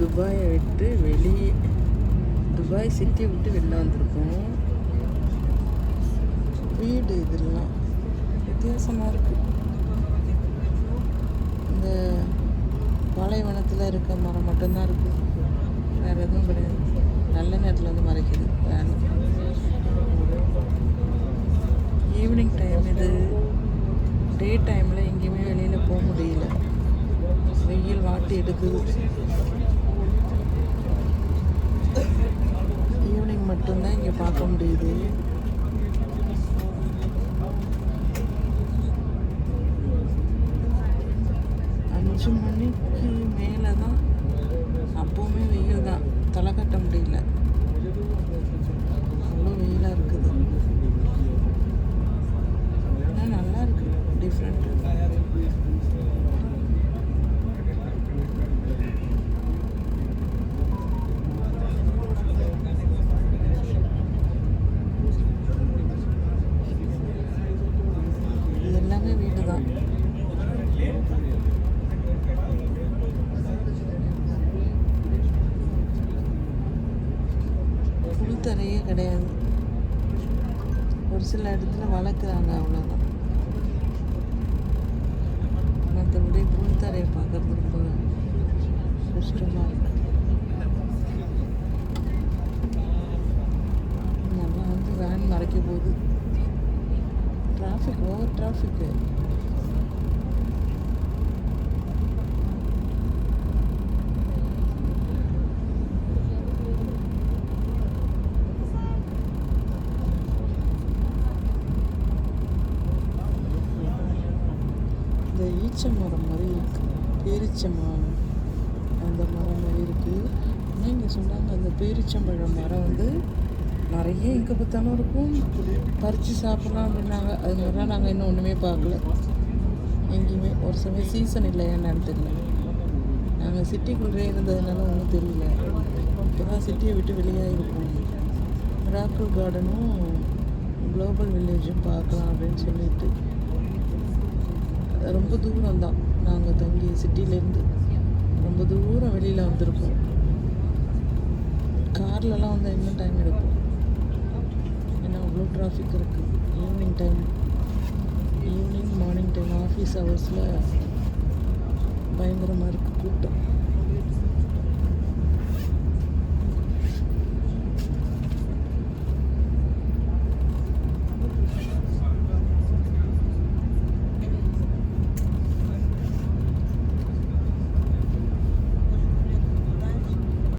துபாயை விட்டு வெளியே, துபாய் சிட்டியை விட்டு வெளில வந்திருக்கோம். வீடு இதெல்லாம் வித்தியாசமாக இருக்குது. இந்த பாலைவனத்தில் இருக்க மரம் மட்டும்தான் இருக்குது, வேறு எதுவும் கிடையாது. நல்ல நேரத்தில் வந்து மறைக்குது வேன். ஈவினிங் டைம் இது. டே டைமில் எங்கேயுமே வெளியில் போக முடியல, வெயில் வாட்டி எடுக்குது. ஈவினிங் மட்டும்தான் இங்கே பார்க்க முடியுது. அஞ்சு மணிக்கு மேலே தான், அப்போவுமே வெயில் தான், தலை கட்ட முடியல, அவ்வளோ வெயிலாக இருக்குது. ஆனால் நல்லா இருக்குது, டிஃப்ரெண்ட்டு. இது எல்லாமே வீடு தான். புல்தரையே கிடையாது, ஒரு சில இடத்துல வளர்க்குறாங்க, அவ்வளோதான். மற்றபடி புல்தரையை பார்க்குறது ரொம்ப கஷ்டமாக இருக்கு. நல்லா வந்து வேன் மறைக்க போகுது. டிராஃபிக், ஓவர் டிராஃபிக்கு. இந்த ஈச்ச மரம் மாதிரி இருக்குது, பேரிச்ச மரம், அந்த மரம் மாதிரி இருக்குது. ஆனால் இங்கே சொன்னாங்க அந்த பேரிச்சம்பழம் மரம் வந்து நிறைய எங்கே பார்த்தாலும் இருக்கும், பறித்து சாப்பிட்லாம் அப்படின்னாங்க. அது மாதிரிலாம் நாங்கள் இன்னும் ஒன்றுமே பார்க்கல எங்கேயுமே. ஒரு சமயம் சீசன் இல்லை, என்னன்னு தெரியல. நாங்கள் சிட்டிக்குள்ளே இருந்ததுனால ஒன்றும் தெரியல. இப்போ தான் சிட்டியை விட்டு வெளியாக இருக்கோம். மிராக்கிள் கார்டனும் குளோபல் வில்லேஜும் பார்க்கலாம் அப்படின்னு சொல்லிட்டு. ரொம்ப தூரம் தான், நாங்கள் தங்கி சிட்டிலேருந்து ரொம்ப தூரம் வெளியில் வந்திருக்கோம். கார்லலாம் வந்து இன்னும் டைம் எடுக்கும், ஏன்னா அவ்வளோ டிராஃபிக் இருக்குது. Evening time, evening morning time, office ஹவர்ஸில் பயங்கரமாக இருக்குது கூட்டம்.